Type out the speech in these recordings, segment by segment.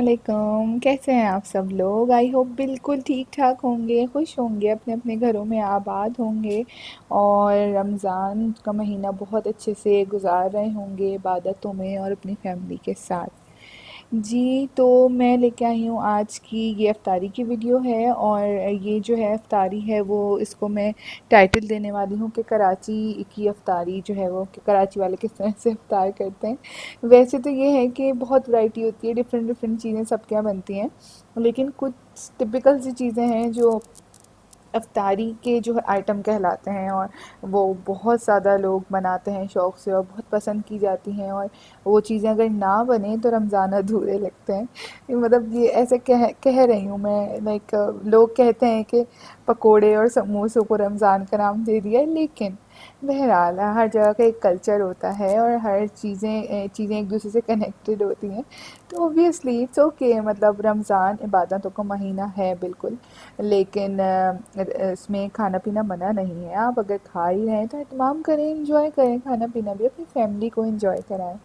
वालेकुम। कैसे हैं आप सब लोग? आई होप बिल्कुल ठीक ठाक होंगे, खुश होंगे, अपने अपने घरों में आबाद होंगे और रमज़ान का महीना बहुत अच्छे से गुजार रहे होंगे इबादतों में और अपनी फैमिली के साथ। जी, तो मैं लेके आई हूँ आज की ये इफ्तारी की वीडियो है और ये जो है इफ्तारी है वो इसको मैं टाइटल देने वाली हूँ कि कराची की इफ्तारी जो है वो कि कराची वाले किस तरह से इफ्तार करते हैं। वैसे तो ये है कि बहुत वैरायटी होती है, डिफरेंट डिफरेंट चीज़ें सबके यहाँ बनती हैं, लेकिन कुछ टिपिकल सी चीज़ें हैं जो अफ्तारी के जो आइटम कहलाते हैं और वो बहुत ज़्यादा लोग बनाते हैं शौक़ से और बहुत पसंद की जाती हैं और वो चीज़ें अगर ना बने तो रमज़ान अधूरे लगते हैं। मतलब ये ऐसे कह रही हूँ मैं, लाइक लोग कहते हैं कि पकोड़े और समोसों को रमज़ान का नाम दे दिया है, लेकिन बहरहाल हर जगह का एक कल्चर होता है और हर चीज़ें एक दूसरे से कनेक्टेड होती हैं। तो ऑब्वियसली इट्स ओके, मतलब रमज़ान इबादतों का महीना है बिल्कुल, लेकिन इसमें खाना पीना मना नहीं है। आप अगर खा ही रहे हैं तो एहतमाम करें, एंजॉय करें, खाना पीना भी अपनी फैमिली को एंजॉय कराएं।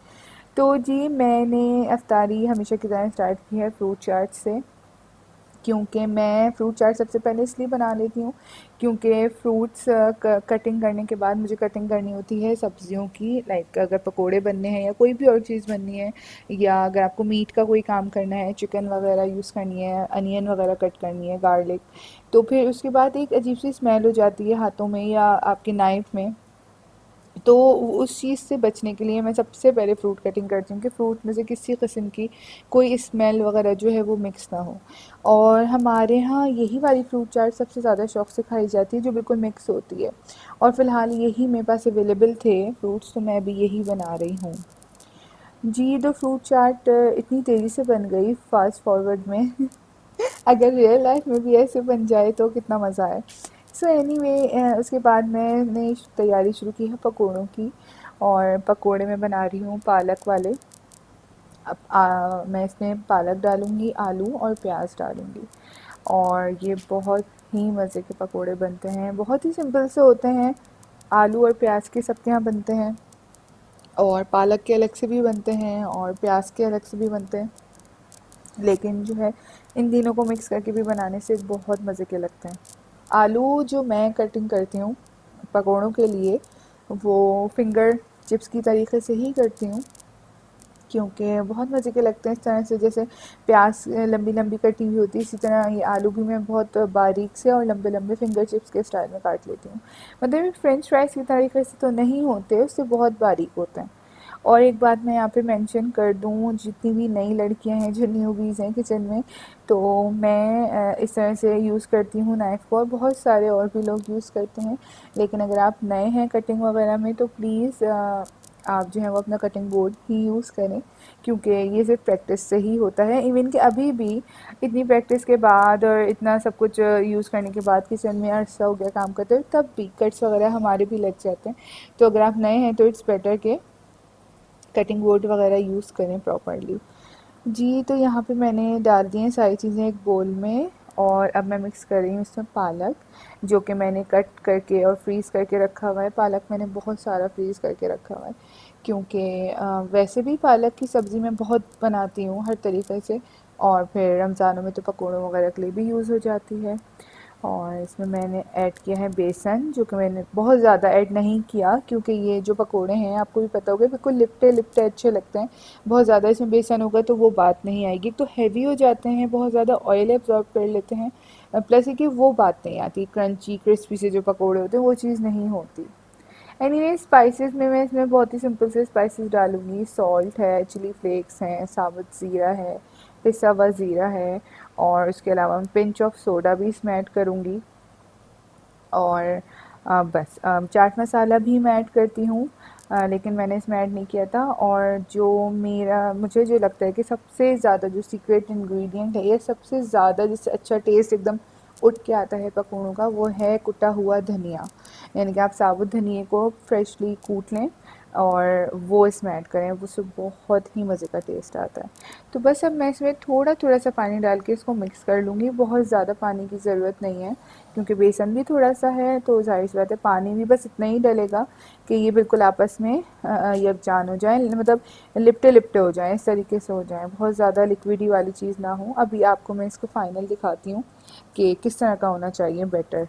तो जी मैंने अफ्तारी हमेशा की तरह स्टार्ट की है फ्रूट चाट से, क्योंकि मैं फ्रूट चाट सबसे पहले इसलिए बना लेती हूँ क्योंकि फ्रूट्स कटिंग करने के बाद मुझे कटिंग करनी होती है सब्जियों की, लाइक अगर पकोड़े बनने हैं या कोई भी और चीज़ बननी है, या अगर आपको मीट का कोई काम करना है, चिकन वगैरह यूज़ करनी है, अनियन वगैरह कट करनी है, गार्लिक, तो फिर उसके बाद एक अजीब सी स्मेल हो जाती है हाथों में या आपके नाइफ़ में। तो उस चीज़ से बचने के लिए मैं सबसे पहले फ़्रूट कटिंग करती हूँ कि फ़्रूट में से किसी किस्म की कोई स्मेल वगैरह जो है वो मिक्स ना हो। और हमारे यहाँ यही वाली फ्रूट चाट सबसे ज़्यादा शौक़ से खाई जाती है जो बिल्कुल मिक्स होती है, और फ़िलहाल यही मेरे पास अवेलेबल थे फ्रूट्स, तो मैं भी यही बना रही हूँ। जी, तो फ्रूट चाट इतनी तेज़ी से बन गई फ़ास्ट फॉरवर्ड में अगर रियल लाइफ में भी ऐसे बन जाए तो कितना मज़ा आए। सो एनीवे उसके बाद मैंने तैयारी शुरू की है पकोड़ों की, और पकोड़े मैं बना रही हूँ पालक वाले। अब मैं इसमें पालक डालूँगी, आलू और प्याज डालूँगी, और ये बहुत ही मज़े के पकोड़े बनते हैं। बहुत ही सिंपल से होते हैं, आलू और प्याज के सबके यहाँ बनते हैं, और पालक के अलग से भी बनते हैं और प्याज के अलग से भी बनते हैं, लेकिन जो है इन तीनों को मिक्स करके भी बनाने से बहुत मज़े के लगते हैं। आलू जो मैं कटिंग करती हूँ पकोड़ों के लिए, वो फिंगर चिप्स की तरीके से ही करती हूँ, क्योंकि बहुत मज़े के लगते हैं इस तरह से। जैसे प्याज लंबी लंबी कटी हुई होती है, इसी तरह ये आलू भी मैं बहुत बारीक से और लंबे लंबे फिंगर चिप्स के स्टाइल में काट लेती हूँ। मतलब फ्रेंच फ्राइज़ की तरीके से तो नहीं होते, उससे बहुत बारीक होते हैं। और एक बात मैं यहाँ पे मेंशन कर दूँ, जितनी भी नई लड़कियाँ हैं जो न्यूबीज़ हैं किचन में, तो मैं इस तरह से यूज़ करती हूँ नाइफ़ को, और बहुत सारे और भी लोग यूज़ करते हैं, लेकिन अगर आप नए हैं कटिंग वगैरह में तो प्लीज़ आप जो है वो अपना कटिंग बोर्ड ही यूज़ करें, क्योंकि ये सिर्फ प्रैक्टिस से ही होता है। इवन कि अभी भी इतनी प्रैक्टिस के बाद और इतना सब कुछ यूज़ करने के बाद किचन में अरसा हो गया काम करते हुए, तब भी कट्स वगैरह हमारे भी लग जाते हैं। तो अगर आप नए हैं तो इट्स बेटर के कटिंग बोर्ड वगैरह यूज़ करें प्रॉपरली। जी, तो यहाँ पे मैंने डाल दी हैं सारी चीज़ें एक बोल में, और अब मैं मिक्स कर रही हूँ इसमें पालक, जो कि मैंने कट करके और फ्रीज़ करके रखा हुआ है। पालक मैंने बहुत सारा फ्रीज़ करके रखा हुआ है, क्योंकि वैसे भी पालक की सब्ज़ी मैं बहुत बनाती हूँ हर तरीके से, और फिर रमज़ानों में तो पकौड़ों वगैरह के लिए भी यूज़ हो जाती है। और इसमें मैंने ऐड किया है बेसन, जो कि मैंने बहुत ज़्यादा ऐड नहीं किया, क्योंकि ये जो पकोड़े हैं आपको भी पता होगा बिल्कुल लिपटे लिपटे अच्छे लगते हैं। बहुत ज़्यादा इसमें बेसन होगा तो वो बात नहीं आएगी, तो हैवी हो जाते हैं, बहुत ज़्यादा ऑयल एब्जॉर्ब कर लेते हैं, प्लस ये कि वो बात नहीं आती, क्रंची क्रिस्पी से जो पकोड़े होते हैं वो चीज़ नहीं होती। एनीवे स्पाइसेस में मैं इसमें बहुत ही सिंपल से स्पाइसेस डालूँगी। सॉल्ट है, चिली फ्लेक्स हैं, साबुत ज़ीरा है, पिसा हुआ ज़ीरा है, और उसके अलावा मैं पिंच ऑफ सोडा भी इसमें ऐड करूँगी, और बस चाट मसाला भी मैं ऐड करती हूँ, लेकिन मैंने इसमें ऐड नहीं किया था। और जो मेरा मुझे जो लगता है कि सबसे ज़्यादा जो सीक्रेट इंग्रेडिएंट है, या सबसे ज़्यादा जिससे अच्छा टेस्ट एकदम उठ के आता है पकौड़ों का, वो है कुटा हुआ धनिया। यानी कि आप साबुत धनिए को फ्रेशली कूट लें, और वो इसमें ऐड करें, उससे बहुत ही मज़े का टेस्ट आता है। तो बस अब मैं इसमें थोड़ा थोड़ा सा पानी डाल के इसको मिक्स कर लूँगी, बहुत ज़्यादा पानी की ज़रूरत नहीं है क्योंकि बेसन भी थोड़ा सा है, तो ज़ाहिर सी बात है पानी भी बस इतना ही डलेगा कि ये बिल्कुल आपस में यकजान हो जाए, मतलब लिपटे लिपटे हो जाएं, इस तरीके से हो जाएं, बहुत ज़्यादा लिक्विडी वाली चीज़ ना हो। अभी आपको मैं इसको फाइनल दिखाती हूँ कि किस तरह का होना चाहिए बैटर।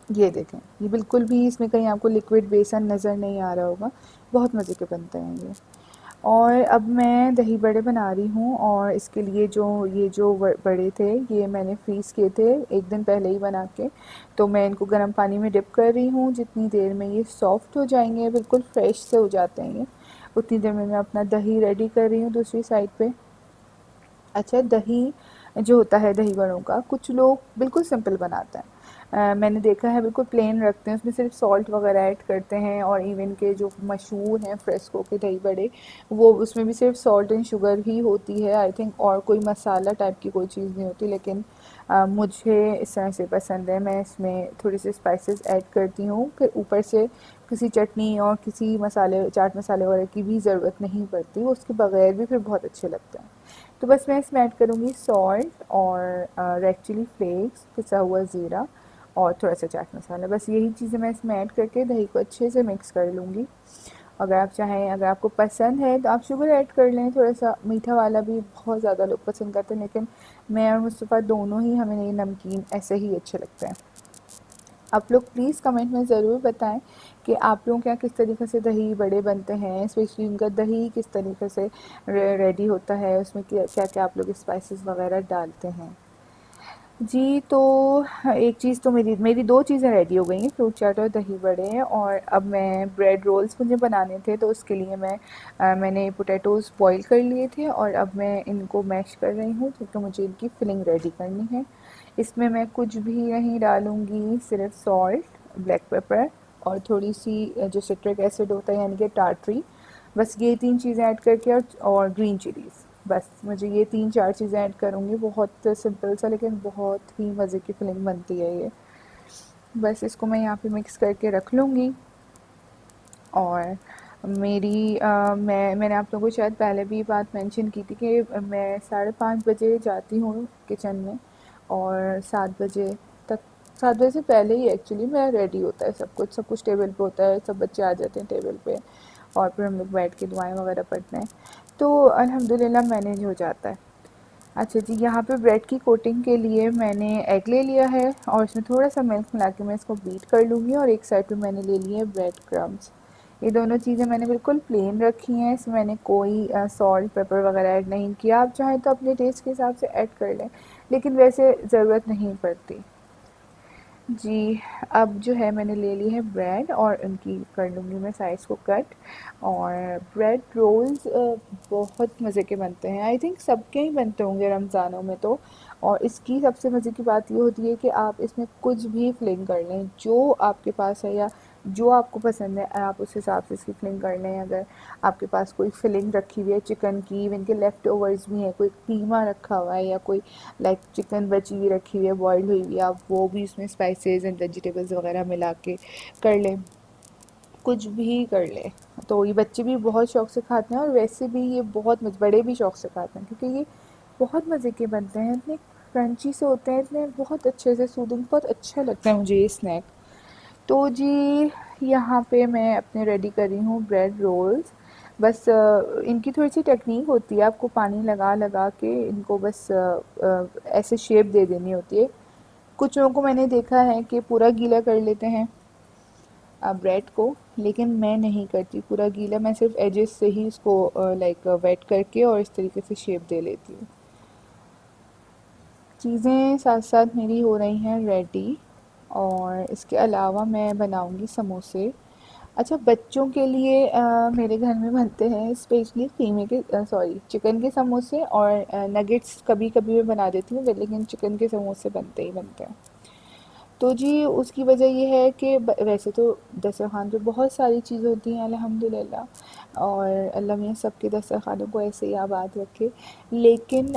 ये देखें, ये बिल्कुल भी इसमें कहीं आपको लिक्विड बेसन नज़र नहीं आ रहा होगा, बहुत मज़े के बनते हैं ये। और अब मैं दही बड़े बना रही हूँ, और इसके लिए जो बड़े थे ये मैंने फ्रीज़ किए थे एक दिन पहले ही बना के, तो मैं इनको गर्म पानी में डिप कर रही हूँ। जितनी देर में ये सॉफ्ट हो जाएंगे, बिल्कुल फ्रेश से हो जाते हैं ये, उतनी देर में मैं अपना दही रेडी कर रही हूँ दूसरी साइड पे। अच्छा, दही जो होता है दही बड़ों का, कुछ लोग बिल्कुल सिंपल बनाते हैं। मैंने देखा है बिल्कुल प्लेन रखते हैं, उसमें सिर्फ सॉल्ट वगैरह ऐड करते हैं, और इवन के जो मशहूर हैं फ्रेस्को के दही बड़े, वो उसमें भी सिर्फ सॉल्ट एंड शुगर ही होती है आई थिंक, और कोई मसाला टाइप की कोई चीज़ नहीं होती। लेकिन मुझे इस तरह से पसंद है, मैं इसमें थोड़ी सी स्पाइसेस ऐड करती हूँ, फिर ऊपर से किसी चटनी और किसी मसाले, चाट मसाले वगैरह की भी ज़रूरत नहीं पड़ती, उसके बगैर भी फिर बहुत अच्छे लगते हैं। तो बस मैं इसमें ऐड करूँगी सॉल्ट और रेड चिली फ्लेक्स, पिसा हुआ ज़ीरा और थोड़ा सा चाट मसाला, बस यही चीज़ें मैं इसमें ऐड करके दही को अच्छे से मिक्स कर लूँगी। अगर आप चाहें, अगर आपको पसंद है तो आप शुगर ऐड कर लें, थोड़ा सा मीठा वाला भी बहुत ज़्यादा लोग पसंद करते हैं, लेकिन मैं और मुस्तफ़ा दोनों ही, हमें ये नमकीन ऐसे ही अच्छे लगते हैं। आप लोग प्लीज़ कमेंट में ज़रूर बताएं कि आप लोगों के यहाँ किस तरीके से दही बड़े बनते हैं, स्पेशली उनका दही किस तरीके से रेडी होता है, उसमें क्या क्या क्या आप लोग स्पाइसेस वगैरह डालते हैं। जी, तो एक चीज़ तो मेरी मेरी 2 चीज़ें रेडी हो गई हैं, फ्रूट चाट और दही बड़े। और अब मैं ब्रेड रोल्स मुझे बनाने थे, तो उसके लिए मैंने पोटैटोज़ बॉईल कर लिए थे, और अब मैं इनको मैश कर रही हूँ क्योंकि मुझे इनकी फिलिंग रेडी करनी है। इसमें मैं कुछ भी नहीं डालूँगी, सिर्फ़ सॉल्ट, ब्लैक पेपर और थोड़ी-सी जो सिट्रिक एसिड होता है यानी कि टाटरी, बस ये 3 चीज़ें ऐड करके, और ग्रीन चिलीज़, बस मुझे ये 3-4 चीज़ें ऐड करूँगी। बहुत सिंपल सा लेकिन बहुत ही मज़े की फिलिंग बनती है ये। बस इसको मैं यहाँ पे मिक्स करके रख लूँगी। और मैंने आप लोगों को शायद पहले भी बात मेंशन की थी कि मैं 5:30 बजे जाती हूँ किचन में, और 7 बजे तक, 7 बजे से पहले ही एक्चुअली मैं रेडी होता है सब कुछ टेबल पे होता है, सब बच्चे आ जाते हैं टेबल पे, और फिर हम लोग बैठ के दुआएं वगैरह पढ़ते हैं, तो अल्हम्दुलिल्लाह मैनेज हो जाता है। अच्छा जी, यहाँ पे ब्रेड की कोटिंग के लिए मैंने एग ले लिया है, और इसमें थोड़ा सा मिल्क मिला के मैं इसको बीट कर लूँगी, और एक साइड पे मैंने ले लिए ब्रेड क्रम्स। ये दोनों चीज़ें मैंने बिल्कुल प्लेन रखी हैं, इसमें मैंने कोई सॉल्ट पेपर वगैरह ऐड नहीं किया। आप चाहें तो अपने टेस्ट के हिसाब से ऐड कर लें, लेकिन वैसे ज़रूरत नहीं पड़ती। जी, अब जो है मैंने ले ली है ब्रेड, और उनकी कर लूँगी मैं साइज़ को कट। और ब्रेड रोल्स बहुत मज़े के बनते हैं, आई थिंक सबके ही बनते होंगे रमज़ानों में तो। और इसकी सबसे मज़े की बात ये होती है कि आप इसमें कुछ भी फिलिंग कर लें, जो आपके पास है या जो आपको पसंद है, आप उस हिसाब से इसकी फिलिंग कर लें। अगर आपके पास कोई फिलिंग रखी हुई है चिकन की, इवन के लेफ़्ट ओवर्स भी हैं, कोई कीमा रखा हुआ है या कोई लाइक चिकन बची हुई रखी हुई है, बॉइल्ड हुई हुई है, आप वो भी उसमें स्पाइसेस एंड वेजिटेबल्स वगैरह मिला के कर लें, कुछ भी कर लें। तो ये बच्चे भी बहुत शौक से खाते हैं, और वैसे भी ये बहुत बड़े भी शौक से खाते हैं, क्योंकि ये बहुत मज़े के बनते हैं, इतने क्रंची से होते हैं, इतने बहुत अच्छे से सूदिंग, बहुत अच्छा लगता है मुझे ये स्नैक। तो जी, यहाँ पे मैं अपने रेडी कर रही हूँ ब्रेड रोल्स। बस इनकी थोड़ी सी टेक्निक होती है, आपको पानी लगा लगा के इनको बस ऐसे शेप दे देनी होती है। कुछ लोगों को मैंने देखा है कि पूरा गीला कर लेते हैं ब्रेड को, लेकिन मैं नहीं करती पूरा गीला, मैं सिर्फ एजेस से ही इसको लाइक वेट करके और इस तरीके से शेप दे लेती हूँ। चीज़ें साथ साथ मेरी हो रही हैं रेडी, और इसके अलावा मैं बनाऊंगी समोसे। अच्छा, बच्चों के लिए मेरे घर में बनते हैं स्पेशली कीमे के, सॉरी, चिकन के समोसे, और नगेट्स कभी कभी मैं बना देती हूँ, लेकिन चिकन के समोसे बनते ही बनते हैं। तो जी, उसकी वजह ये है कि वैसे तो दस्तरखान पे बहुत सारी चीज़ होती हैं अल्हम्दुलिल्लाह, और अल्लाह मियाँ सबके दस्तरखानों को ऐसे ही आबाद रखे, लेकिन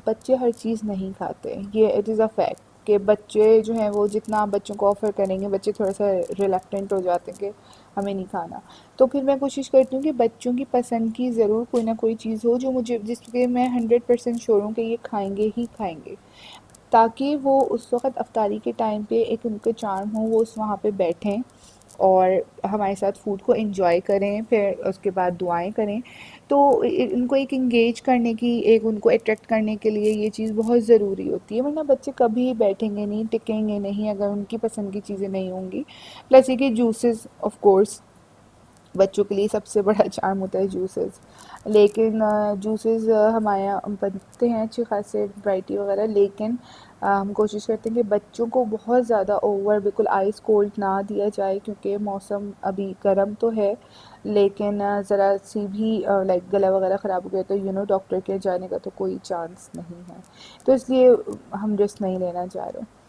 बच्चे हर चीज़ नहीं खाते, ये इट इज़ अ फैक्ट। कि बच्चे जो हैं वो जितना आप बच्चों को ऑफ़र करेंगे बच्चे थोड़ा सा रिलक्टेंट हो जाते हैं कि हमें नहीं खाना। तो फिर मैं कोशिश करती हूँ कि बच्चों की पसंद की ज़रूर कोई ना कोई चीज़ हो जो मुझे जिसके मैं 100% श्योर हूँ कि ये खाएंगे ही खाएंगे, ताकि वो उस वक़्त अफ्तारी के टाइम पे एक उनके चार्म हो, वो उस वहाँ पे बैठें और हमारे साथ फूड को एंजॉय करें, फिर उसके बाद दुआएं करें। तो इनको एक इंगेज करने की, एक उनको अट्रैक्ट करने के लिए ये चीज़ बहुत ज़रूरी होती है, वरना बच्चे कभी बैठेंगे नहीं, टिकेंगे नहीं अगर उनकी पसंद की चीज़ें नहीं होंगी। प्लस ये कि जूसेस ऑफ कोर्स बच्चों के लिए सबसे बड़ा चार्म होता है जूसेस। लेकिन जूसेस हमारे यहाँ बनते हैं अच्छे खासे वैरायटी वगैरह, लेकिन हम कोशिश करते हैं कि बच्चों को बहुत ज़्यादा ओवर बिल्कुल आइस कोल्ड ना दिया जाए, क्योंकि मौसम अभी गर्म तो है, लेकिन ज़रा सी भी लाइक गला वगैरह ख़राब हो गया तो डॉक्टर के जाने का तो कोई चांस नहीं है। तो इसलिए हम रिस्क नहीं लेना चाह रहे।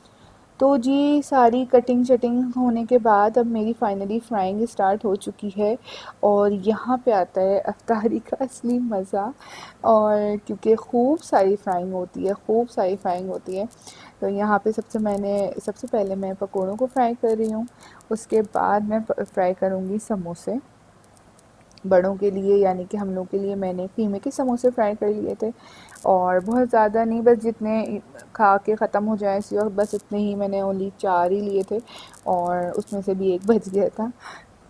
तो जी सारी कटिंग शटिंग होने के बाद अब मेरी फाइनली फ्राइंग स्टार्ट हो चुकी है, और यहाँ पे आता है अफ्तारी का असली मज़ा। और क्योंकि खूब सारी फ्राइंग होती है, खूब सारी फ्राइंग होती है, तो यहाँ पे सबसे पहले मैं पकोड़ों को फ्राई कर रही हूँ। उसके बाद मैं फ्राई करूँगी समोसे बड़ों के लिए, यानी कि हम लोग के लिए मैंने कीमे के समोसे फ्राई कर लिए थे, और बहुत ज़्यादा नहीं, बस जितने खा के ख़त्म हो जाए इसी वक्त, बस इतने ही, मैंने ओनली 4 ही लिए थे और उसमें से भी एक बच गया था।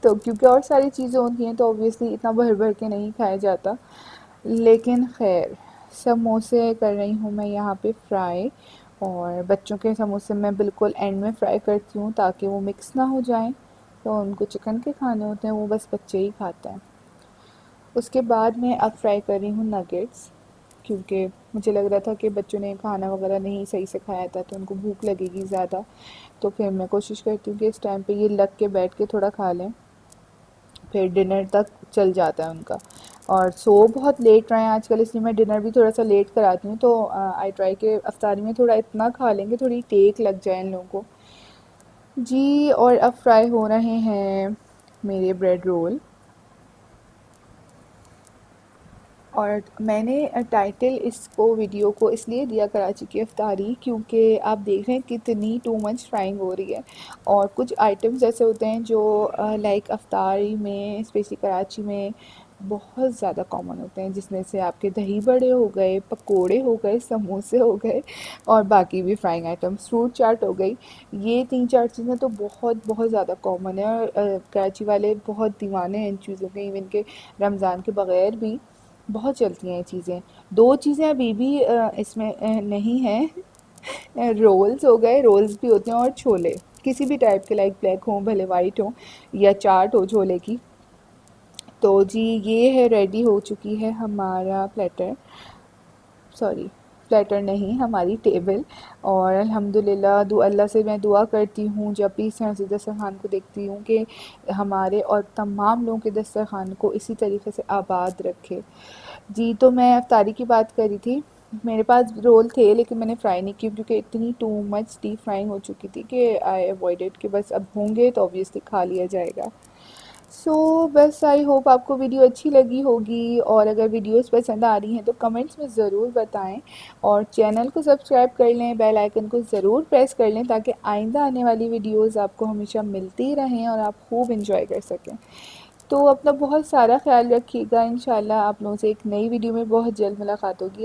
तो क्योंकि और सारी चीज़ें होती हैं तो ऑब्वियसली इतना भर भर के नहीं खाया जाता। लेकिन खैर, समोसे कर रही हूँ मैं यहाँ पे फ्राई, और बच्चों के समोसे मैं बिल्कुल एंड में फ्राई करती हूँ ताकि वो मिक्स ना हो जाएं। तो उनको चिकन के खाने होते हैं, वो बस बच्चे ही खाते हैं। उसके बाद मैं अब फ्राई कर रही हूँ नगेट्स, क्योंकि मुझे लग रहा था कि बच्चों ने खाना वगैरह नहीं सही से खाया था तो उनको भूख लगेगी ज़्यादा। तो फिर मैं कोशिश करती हूँ कि इस टाइम पे ये लग के बैठ के थोड़ा खा लें, फिर डिनर तक चल जाता है उनका। और सो बहुत लेट रहे हैं आजकल, इसलिए मैं डिनर भी थोड़ा सा लेट कराती हूँ, तो आई ट्राई के अफ्तारी में थोड़ा इतना खा लेंगे, थोड़ी टेक लग जाए इन लोगों को जी। और अब फ्राई हो रहे हैं मेरे ब्रेड रोल। और मैंने टाइटल इसको वीडियो को इसलिए दिया कराची की अफ्तारी, क्योंकि आप देख रहे हैं कितनी टू मच फ्राइंग हो रही है। और कुछ आइटम्स ऐसे होते हैं जो लाइक अफ्तारी में स्पेशली कराची में बहुत ज़्यादा कॉमन होते हैं, जिसमें से आपके दही बड़े हो गए, पकोड़े हो गए, समोसे हो गए, और बाकी भी फ्राइंग आइटम्स, फ्रूट चाट हो गई। ये 3-4 चीज़ें तो बहुत बहुत ज़्यादा कॉमन है, और कराची वाले बहुत दीवाने हैं इन चीज़ों के, इवन के रमज़ान के बग़ैर भी बहुत चलती हैं ये चीज़ें। 2 चीज़ें अभी भी इसमें नहीं हैं। रोल्स हो गए, रोल्स भी होते हैं, और छोले किसी भी टाइप के, लाइक ब्लैक हों भले वाइट हों, या चाट हो छोले की। तो जी ये है, रेडी हो चुकी है हमारा प्लेटर, सॉरी प्लेटर नहीं, हमारी टेबल। और अल्हम्दुलिल्लाह अल्लाह से मैं दुआ करती हूँ जब भी इस हंसी दस्तरखान को देखती हूँ कि हमारे और तमाम लोगों के दस्तरखान को इसी तरीके से आबाद रखे जी। तो मैं अफ्तारी की बात कर रही थी, मेरे पास रोल थे लेकिन मैंने फ्राई नहीं किए, क्योंकि इतनी टू मच डीप फ्राइंग हो चुकी थी कि आई अवॉइडेड कि बस अब होंगे तो ऑब्वियसली खा लिया जाएगा। सो बस आई होप आपको वीडियो अच्छी लगी होगी, और अगर वीडियोस पसंद आ रही हैं तो कमेंट्स में ज़रूर बताएं, और चैनल को सब्सक्राइब कर लें, बेल आइकन को ज़रूर प्रेस कर लें, ताकि आइंदा आने वाली वीडियोस आपको हमेशा मिलती रहें और आप खूब इंजॉय कर सकें। तो अपना बहुत सारा ख्याल रखिएगा, इंशाल्लाह आप लोगों से एक नई वीडियो में बहुत जल्द मुलाकात होगी।